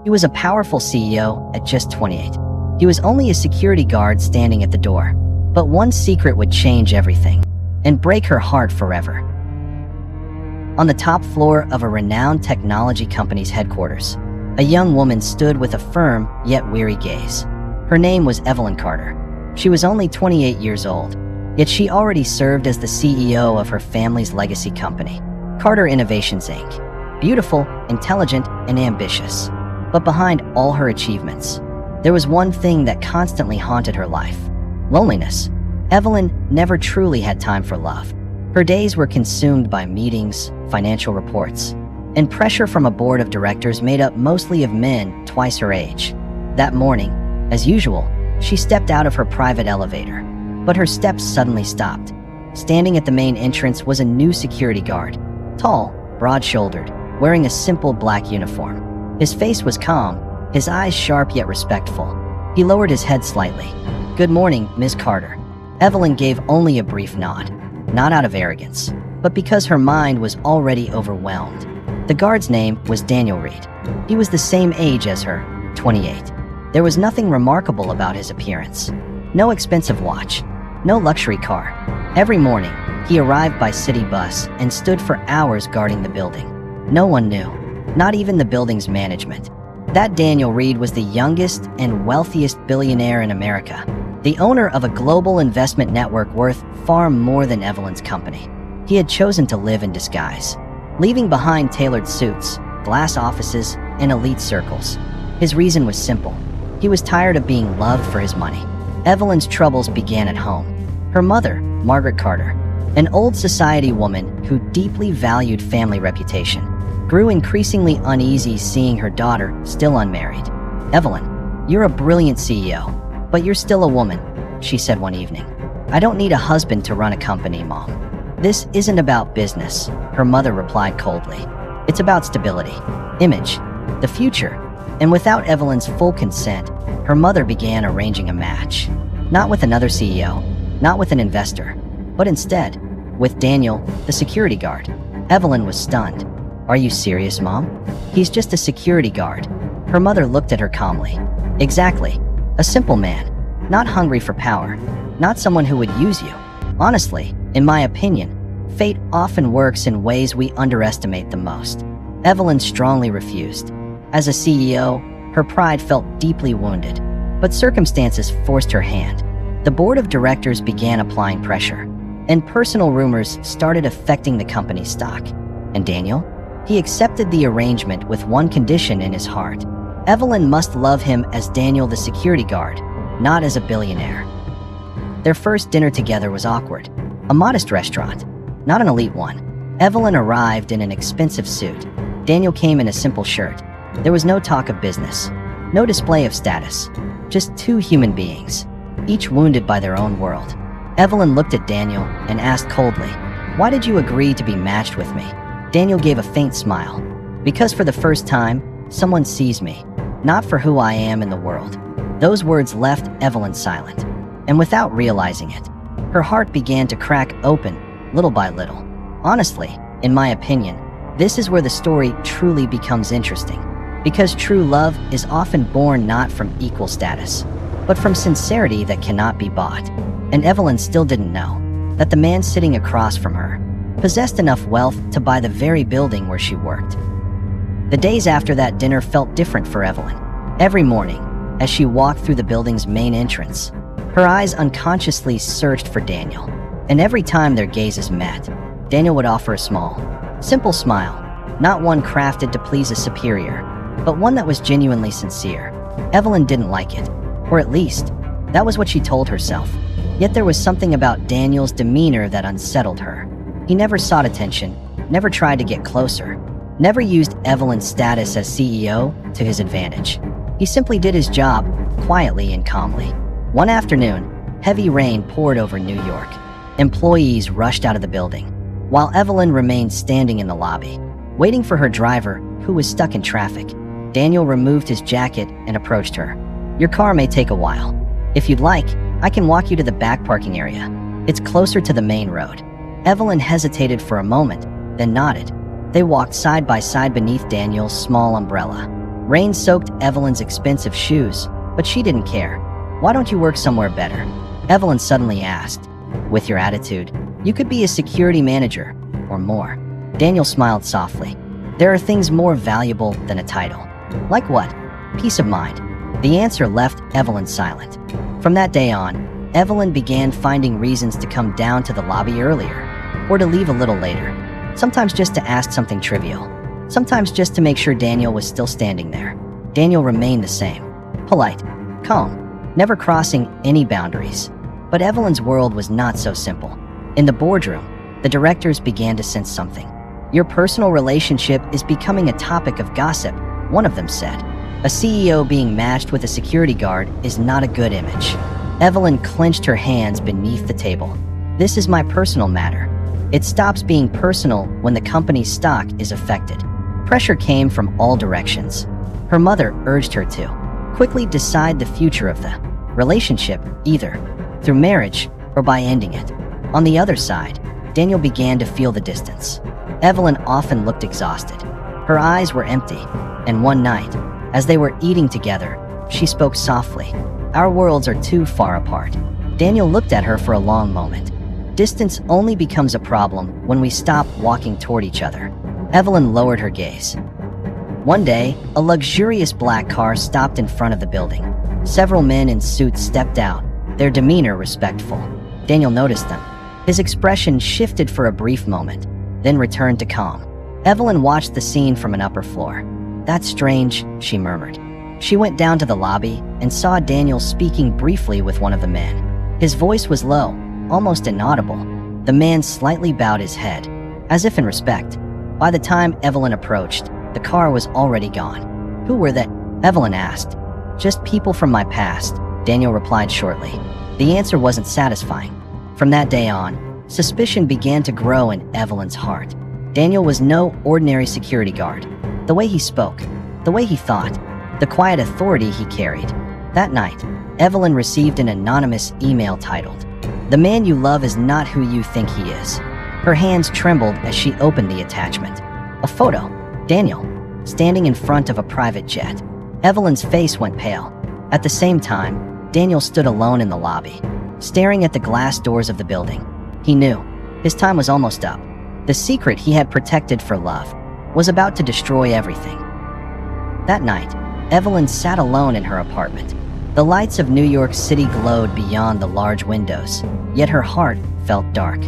He was a powerful CEO at just 28. He was only a security guard standing at the door. But one secret would change everything and break her heart forever. On the top floor of a renowned technology company's headquarters, a young woman stood with a firm yet weary gaze. Her name was Evelyn Carter. She was only 28 years old, yet she already served as the CEO of her family's legacy company, Carter Innovations Inc. Beautiful, intelligent, and ambitious. But behind all her achievements, there was one thing that constantly haunted her life: loneliness. Evelyn never truly had time for love. Her days were consumed by meetings, financial reports, and pressure from a board of directors made up mostly of men twice her age. That morning, as usual, she stepped out of her private elevator, but her steps suddenly stopped. Standing at the main entrance was a new security guard, tall, broad-shouldered, wearing a simple black uniform. His face was calm, his eyes sharp yet respectful. He lowered his head slightly. "Good morning, Ms. Carter." Evelyn gave only a brief nod, not out of arrogance, but because her mind was already overwhelmed. The guard's name was Daniel Reed. He was the same age as her, 28. There was nothing remarkable about his appearance. No expensive watch, no luxury car. Every morning, he arrived by city bus and stood for hours guarding the building. No one knew, not even the building's management, that Daniel Reed was the youngest and wealthiest billionaire in America, the owner of a global investment network worth far more than Evelyn's company. He had chosen to live in disguise, leaving behind tailored suits, glass offices, and elite circles. His reason was simple. He was tired of being loved for his money. Evelyn's troubles began at home. Her mother, Margaret Carter, an old society woman who deeply valued family reputation, grew increasingly uneasy seeing her daughter still unmarried. "Evelyn, you're a brilliant CEO, but you're still a woman," she said one evening. "I don't need a husband to run a company, Mom." "This isn't about business," her mother replied coldly. "It's about stability, image, the future." And without Evelyn's full consent, her mother began arranging a match. Not with another CEO, not with an investor, but instead, with Daniel, the security guard. Evelyn was stunned. "Are you serious, Mom? He's just a security guard." Her mother looked at her calmly. "Exactly. A simple man, not hungry for power, not someone who would use you. Honestly, in my opinion, fate often works in ways we underestimate the most." Evelyn strongly refused. As a CEO, her pride felt deeply wounded, but circumstances forced her hand. The board of directors began applying pressure, and personal rumors started affecting the company's stock. And Daniel? He accepted the arrangement with one condition in his heart. Evelyn must love him as Daniel the security guard, not as a billionaire. Their first dinner together was awkward. A modest restaurant, not an elite one. Evelyn arrived in an expensive suit. Daniel came in a simple shirt. There was no talk of business, no display of status, just two human beings, each wounded by their own world. Evelyn looked at Daniel and asked coldly, "Why did you agree to be matched with me?" Daniel gave a faint smile. "Because for the first time, someone sees me, not for who I am in the world." Those words left Evelyn silent, and without realizing it, her heart began to crack open, little by little. Honestly, in my opinion, this is where the story truly becomes interesting. Because true love is often born not from equal status, but from sincerity that cannot be bought. And Evelyn still didn't know that the man sitting across from her possessed enough wealth to buy the very building where she worked. The days after that dinner felt different for Evelyn. Every morning, as she walked through the building's main entrance, her eyes unconsciously searched for Daniel. And every time their gazes met, Daniel would offer a small, simple smile, not one crafted to please a superior, but one that was genuinely sincere. Evelyn didn't like it, or at least, that was what she told herself. Yet there was something about Daniel's demeanor that unsettled her. He never sought attention, never tried to get closer, never used Evelyn's status as CEO to his advantage. He simply did his job, quietly and calmly. One afternoon, heavy rain poured over New York. Employees rushed out of the building, while Evelyn remained standing in the lobby, waiting for her driver, who was stuck in traffic. Daniel removed his jacket and approached her. "Your car may take a while. If you'd like, I can walk you to the back parking area. It's closer to the main road." Evelyn hesitated for a moment, then nodded. They walked side by side beneath Daniel's small umbrella. Rain soaked Evelyn's expensive shoes, but she didn't care. "Why don't you work somewhere better?" Evelyn suddenly asked. "With your attitude, you could be a security manager, or more." Daniel smiled softly. "There are things more valuable than a title." "Like what?" "Peace of mind." The answer left Evelyn silent. From that day on, Evelyn began finding reasons to come down to the lobby earlier, or to leave a little later. Sometimes just to ask something trivial. Sometimes just to make sure Daniel was still standing there. Daniel remained the same. Polite, calm, never crossing any boundaries. But Evelyn's world was not so simple. In the boardroom, the directors began to sense something. "Your personal relationship is becoming a topic of gossip," one of them said. "A CEO being matched with a security guard is not a good image." Evelyn clenched her hands beneath the table. "This is my personal matter. It stops being personal when the company's stock is affected." Pressure came from all directions. Her mother urged her to quickly decide the future of the relationship, either through marriage or by ending it. On the other side, Daniel began to feel the distance. Evelyn often looked exhausted. Her eyes were empty, and one night, as they were eating together, she spoke softly. "Our worlds are too far apart." Daniel looked at her for a long moment. Distance only becomes a problem when we stop walking toward each other. Evelyn lowered her gaze. One day, a luxurious black car stopped in front of the building. Several men in suits stepped out, their demeanor respectful. Daniel noticed them. His expression shifted for a brief moment, then returned to calm. Evelyn watched the scene from an upper floor. "That's strange," she murmured. She went down to the lobby and saw Daniel speaking briefly with one of the men. His voice was low, almost inaudible. The man slightly bowed his head, as if in respect. By the time Evelyn approached, the car was already gone. "Who were they?" Evelyn asked. "Just people from my past," Daniel replied shortly. The answer wasn't satisfying. From that day on, suspicion began to grow in Evelyn's heart. Daniel was no ordinary security guard. The way he spoke, the way he thought, the quiet authority he carried. That night, Evelyn received an anonymous email titled, "The man you love is not who you think he is." Her hands trembled as she opened the attachment. A photo. Daniel, standing in front of a private jet. Evelyn's face went pale. At the same time, Daniel stood alone in the lobby, staring at the glass doors of the building. He knew his time was almost up. The secret he had protected for love was about to destroy everything. That night, Evelyn sat alone in her apartment. The lights of New York City glowed beyond the large windows, yet her heart felt dark.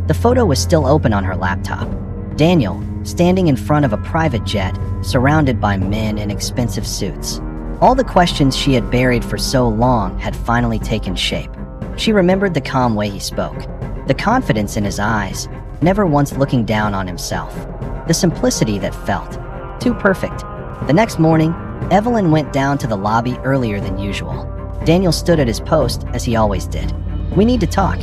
The photo was still open on her laptop. Daniel, standing in front of a private jet, surrounded by men in expensive suits. All the questions she had buried for so long had finally taken shape. She remembered the calm way he spoke, the confidence in his eyes, never once looking down on himself, the simplicity that felt too perfect. The next morning, Evelyn went down to the lobby earlier than usual. Daniel stood at his post as he always did. "We need to talk,"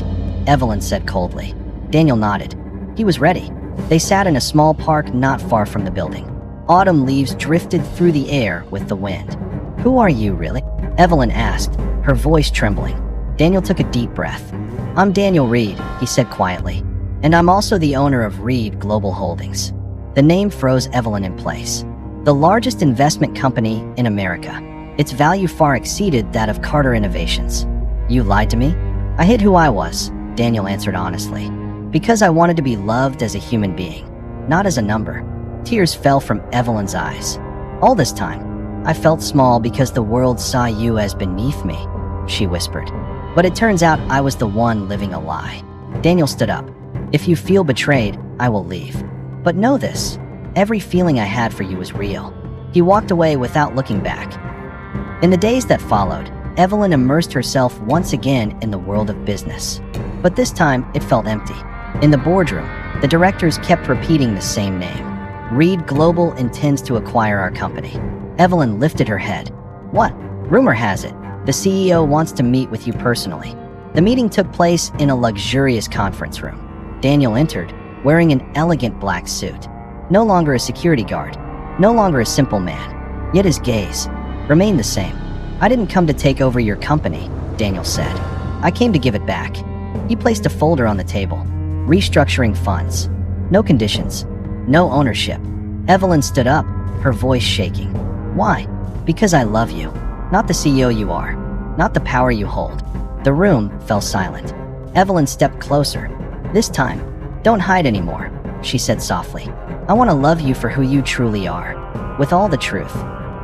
Evelyn said coldly. Daniel nodded. He was ready. They sat in a small park not far from the building. Autumn leaves drifted through the air with the wind. "Who are you, really?" Evelyn asked, her voice trembling. Daniel took a deep breath. "I'm Daniel Reed," he said quietly, "and I'm also the owner of Reed Global Holdings." The name froze Evelyn in place. The largest investment company in America. Its value far exceeded that of Carter Innovations. "You lied to me?" "I hid who I was," Daniel answered honestly. "Because I wanted to be loved as a human being, not as a number." Tears fell from Evelyn's eyes. "All this time, I felt small because the world saw you as beneath me," she whispered. "But it turns out I was the one living a lie." Daniel stood up. "If you feel betrayed, I will leave. But know this, every feeling I had for you was real." He walked away without looking back. In the days that followed, Evelyn immersed herself once again in the world of business. But this time, it felt empty. In the boardroom, the directors kept repeating the same name. "Reed Global intends to acquire our company." Evelyn lifted her head. "What? Rumor has it, the CEO wants to meet with you personally." The meeting took place in a luxurious conference room. Daniel entered, wearing an elegant black suit. No longer a security guard, no longer a simple man, yet his gaze remained the same. "I didn't come to take over your company," Daniel said. "I came to give it back." He placed a folder on the table. "Restructuring funds. No conditions. No ownership." Evelyn stood up, her voice shaking. Why? Because I love you. Not the CEO you are. Not the power you hold. The room fell silent. Evelyn stepped closer. This time, don't hide anymore, she said softly. I want to love you for who you truly are, with all the truth.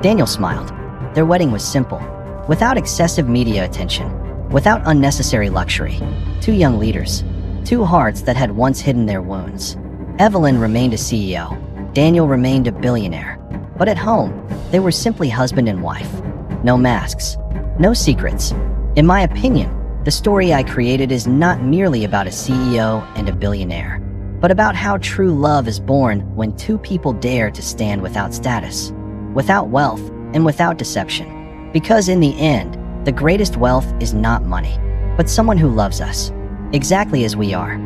Daniel smiled. Their wedding was simple, without excessive media attention, without unnecessary luxury. Two young leaders, two hearts that had once hidden their wounds. Evelyn remained a CEO. Daniel remained a billionaire. But at home, they were simply husband and wife. No masks, no secrets. In my opinion, the story I created is not merely about a CEO and a billionaire, but about how true love is born when two people dare to stand without status, without wealth, and without deception. Because in the end, the greatest wealth is not money, but someone who loves us, exactly as we are.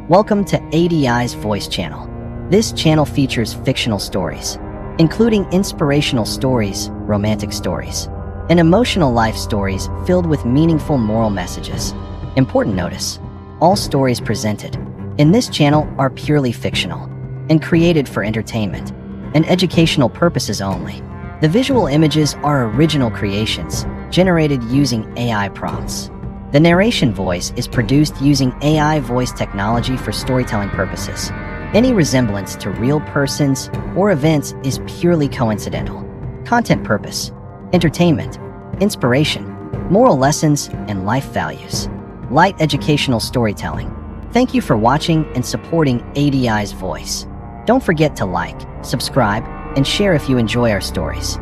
Welcome to ADI's Voice Channel. This channel features fictional stories, including inspirational stories, romantic stories, and emotional life stories filled with meaningful moral messages. Important notice, all stories presented in this channel are purely fictional and created for entertainment and educational purposes only. The visual images are original creations generated using AI prompts. The narration voice is produced using AI voice technology for storytelling purposes. Any resemblance to real persons or events is purely coincidental. Content purpose: entertainment, inspiration, moral lessons, and life values. Light educational storytelling. Thank you for watching and supporting ADI's Voice. Don't forget to like, subscribe, and share if you enjoy our stories.